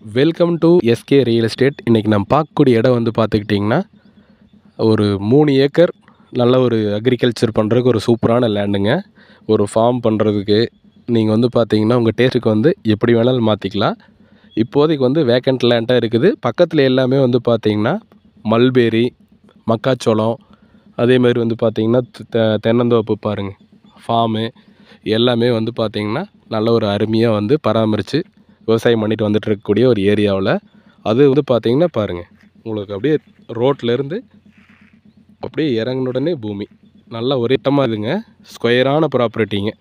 Welcome to SK real estate. இன்றைக்கி நம்ம பார்க்கக்கூடிய இடம் வந்து பார்த்துக்கிட்டிங்கன்னா ஒரு 3 ஏக்கர் நல்ல ஒரு அக்ரிகல்ச்சர் பண்ணுறதுக்கு ஒரு சூப்பரான லேண்டுங்க. ஒரு ஃபார்ம் பண்ணுறதுக்கு நீங்கள் வந்து பார்த்தீங்கன்னா உங்கள் டேஸ்ட்டுக்கு வந்து எப்படி வேணாலும் மாற்றிக்கலாம். இப்போதைக்கு வந்து வேக்கண்ட் லேண்டாக இருக்குது. பக்கத்தில் எல்லாமே வந்து பார்த்திங்கன்னா மல்பேரி, மக்காச்சோளம், அதேமாதிரி வந்து பார்த்திங்கன்னா தென்னந்தோப்பு பாருங்கள், ஃபார்மு எல்லாமே வந்து பார்த்திங்கன்னா நல்ல ஒரு அருமையாக வந்து பராமரித்து விவசாயம் பண்ணிட்டு வந்துட்டு இருக்கக்கூடிய ஒரு ஏரியாவில். அது வந்து பார்த்திங்கன்னா பாருங்கள், உங்களுக்கு அப்படியே ரோட்லேருந்து அப்படியே இறங்கின உடனே பூமி நல்லா ஒரே இடமாக இதுங்க. ஸ்கொயரான ப்ராப்பர்ட்டிங்க.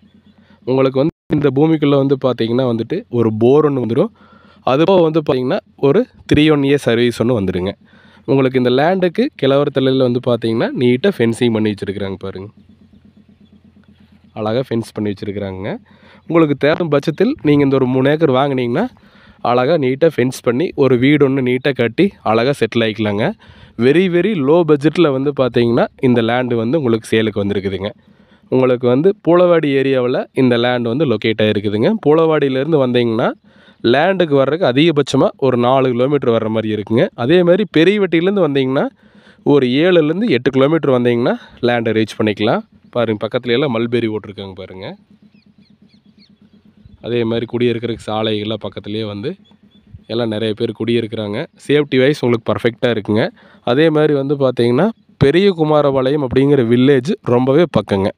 உங்களுக்கு வந்து இந்த பூமிக்குள்ளே வந்து பார்த்திங்கன்னா வந்துட்டு ஒரு போர் ஒன்று வந்துடும். அதுபோக வந்து பார்த்திங்கன்னா ஒரு 3-1 இயர் சர்வீஸ் ஒன்று வந்துடுங்க. உங்களுக்கு இந்த லேண்டுக்கு கிழவரத்தலையில் வந்து பார்த்திங்கன்னா நீட்டாக ஃபென்சிங் பண்ணி வச்சுருக்குறாங்க பாருங்கள். அழகாக ஃபென்ஸ் பண்ணி வச்சுருக்குறாங்க. உங்களுக்கு தேடும் பட்சத்தில் நீங்கள் இந்த ஒரு 3 ஏக்கர் வாங்கினீங்கன்னா அழகாக நீட்டாக ஃபென்ஸ் பண்ணி ஒரு வீடு ஒன்று நீட்டாக கட்டி அழகாக செட்டில் ஆகிக்கலாங்க. வெரி லோ பட்ஜெட்டில் வந்து பார்த்திங்கன்னா இந்த லேண்டு வந்து உங்களுக்கு சேலுக்கு வந்துருக்குதுங்க. உங்களுக்கு வந்து பூளவாடி ஏரியாவில் இந்த லேண்டு வந்து லொக்கேட் ஆகிருக்குதுங்க. பூளவாடியிலேருந்து வந்தீங்கன்னா லேண்டுக்கு வர்றதுக்கு அதிகபட்சமாக ஒரு 4 கிலோமீட்டர் வர்ற மாதிரி இருக்குங்க. அதேமாதிரி பெரியவட்டியிலேருந்து வந்தீங்கன்னா ஒரு 7லேருந்து 8 கிலோமீட்டர் வந்தீங்கன்னா லேண்டை ரீச் பண்ணிக்கலாம். பாருங்கள், பக்கத்துல எல்லாம் மல்பேரி ஓட்டிருக்காங்க பாருங்கள். அதே மாதிரி குடியிருக்கிறதுக்கு சாலைகள்லாம் பக்கத்துலேயே வந்து எல்லாம் நிறைய பேர் குடியிருக்கிறாங்க. சேஃப்டி வைஸ் உங்களுக்கு பர்ஃபெக்டாக இருக்குங்க. அதே மாதிரி வந்து பார்த்திங்கன்னா பெரிய குமாரபாளையம் அப்படிங்கிற வில்லேஜ் ரொம்பவே பக்கங்க.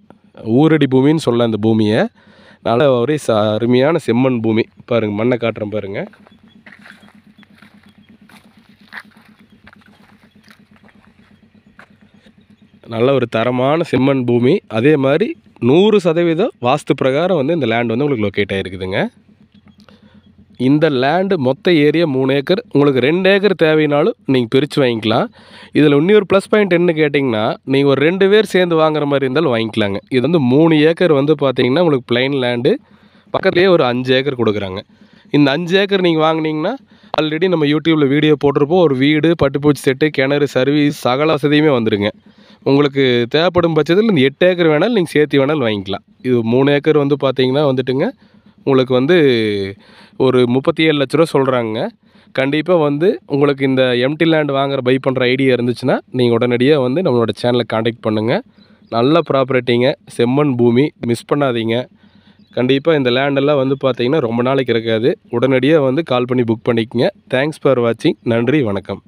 ஊரடி பூமின்னு சொல்ல அந்த பூமியை. நல்ல ஒரே அருமையான செம்மண் பூமி பாருங்கள். மண்ணை காட்டுறேன் பாருங்கள். நல்ல ஒரு தரமான செம்மண் பூமி. அதே மாதிரி 100% வாஸ்து பிரகாரம் வந்து இந்த லேண்ட் வந்து உங்களுக்கு லொக்கேட் ஆகிருக்குதுங்க. இந்த லேண்டு மொத்த ஏரியா 3 ஏக்கர். உங்களுக்கு 2 ஏக்கர் தேவைனாலும் நீங்கள் பிரித்து வாங்கிக்கலாம். இதில் இன்னொரு ப்ளஸ் பாயிண்ட் என்ன கேட்டிங்கன்னா, நீங்கள் ஒரு 2 பேர் சேர்ந்து வாங்குற மாதிரி இருந்தாலும் வாங்கிக்கலாங்க. இது வந்து 3 ஏக்கர் வந்து பார்த்திங்கன்னா உங்களுக்கு பிளைன் லேண்டு. பக்கத்துலேயே ஒரு 5 ஏக்கர் கொடுக்குறாங்க. இந்த 5 ஏக்கர் நீங்கள் வாங்கினீங்கன்னா ஆல்ரெடி நம்ம யூடியூப்பில் வீடியோ போட்டிருப்போம். ஒரு வீடு, பட்டுப்பூச்சி செட்டு, கிணறு, சர்வீஸ் சகல வசதியுமே வந்துடுங்க. உங்களுக்கு தேவைப்படும் பட்சத்தில் இந்த 8 ஏக்கர் வேணாலும் நீங்கள் சேர்த்து வேணாலும் வாங்கிக்கலாம். இது 3 ஏக்கர் வந்து பார்த்திங்கன்னா வந்துட்டுங்க உங்களுக்கு வந்து ஒரு 37 லட்ச ரூபா சொல்கிறாங்க. கண்டிப்பாக வந்து உங்களுக்கு இந்த எம்டி லேண்ட் வாங்குற பை பண்ணுற ஐடியா இருந்துச்சுன்னா நீங்கள் உடனடியாக வந்து நம்மளோட சேனலை காண்டாக்ட் பண்ணுங்கள். நல்ல ப்ராப்பர்ட்டிங்க, செம்மண் பூமி, மிஸ் பண்ணாதீங்க. கண்டிப்பாக இந்த லேண்டெல்லாம் வந்து பார்த்திங்கன்னா ரொம்ப நாளைக்கு இருக்காது. உடனடியாக வந்து கால் பண்ணி புக் பண்ணிக்கங்க. தேங்க்ஸ் ஃபார் வாட்சிங். நன்றி, வணக்கம்.